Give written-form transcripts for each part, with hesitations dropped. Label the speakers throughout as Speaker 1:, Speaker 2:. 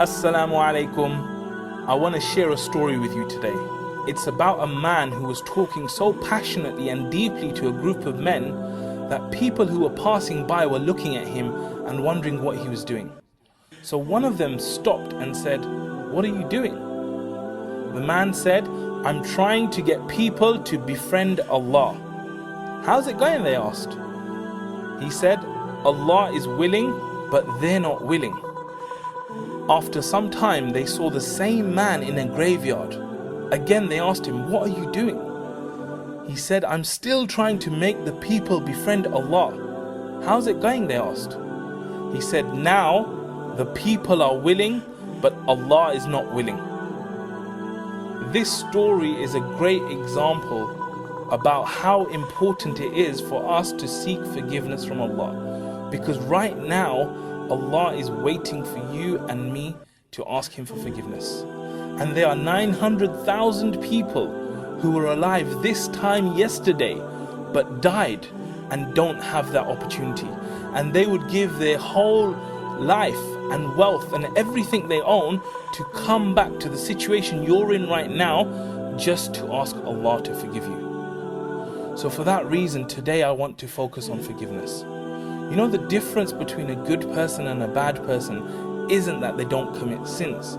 Speaker 1: Assalamu alaikum. I want to share a story with you today. It's about a man who was talking so passionately and deeply to a group of men that people who were passing by were looking at him and wondering what he was doing. So one of them stopped and said, "What are you doing?" The man said, "I'm trying to get people to befriend Allah." "How's it going?" they asked. He said, "Allah is willing, but they're not willing." After some time, they saw the same man in a graveyard. Again, they asked him, "What are you doing?" He said, "I'm still trying to make the people befriend Allah." "How's it going?" they asked. He said, "Now the people are willing, but Allah is not willing." This story is a great example about how important it is for us to seek forgiveness from Allah. Because right now, Allah is waiting for you and me to ask Him for forgiveness. And there are 900,000 people who were alive this time yesterday but died and don't have that opportunity. And they would give their whole life and wealth and everything they own to come back to the situation you're in right now just to ask Allah to forgive you. So for that reason, today I want to focus on forgiveness. You know, the difference between a good person and a bad person isn't that they don't commit sins.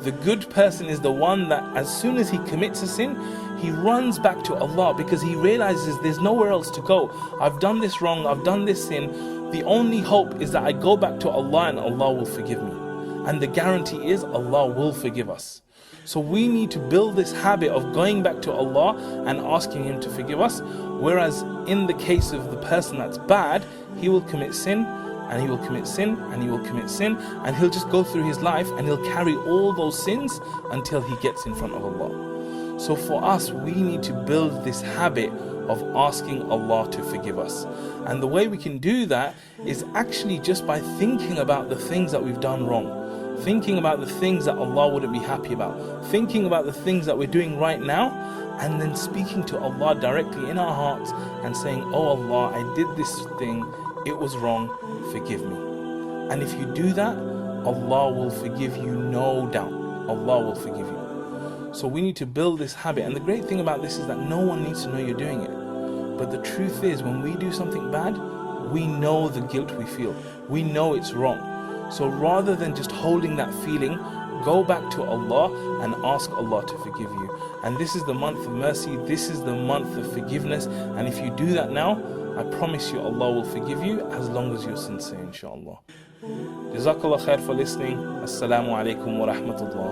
Speaker 1: The good person is the one that as soon as he commits a sin, he runs back to Allah because he realizes there's nowhere else to go. I've done this wrong, I've done this sin. The only hope is that I go back to Allah and Allah will forgive me. And the guarantee is Allah will forgive us. So we need to build this habit of going back to Allah and asking Him to forgive us. Whereas in the case of the person that's bad, he will commit sin and he will commit sin and he will commit sin, and he'll just go through his life and he'll carry all those sins until he gets in front of Allah. So for us, we need to build this habit of asking Allah to forgive us. And the way we can do that is actually just by thinking about the things that we've done wrong. Thinking about the things that Allah wouldn't be happy about. Thinking about the things that we're doing right now, and then speaking to Allah directly in our hearts and saying, "Oh Allah, I did this thing, it was wrong, forgive me." And if you do that, Allah will forgive you, no doubt. Allah will forgive you. So we need to build this habit. And the great thing about this is that no one needs to know you're doing it. But the truth is, when we do something bad, we know the guilt we feel. We know it's wrong. So rather than just holding that feeling, go back to Allah and ask Allah to forgive you. And this is the month of mercy, this is the month of forgiveness. And if you do that now, I promise you Allah will forgive you as long as you're sincere, inshallah. Jazakallah khair for listening. Assalamu alaikum wa rahmatullah.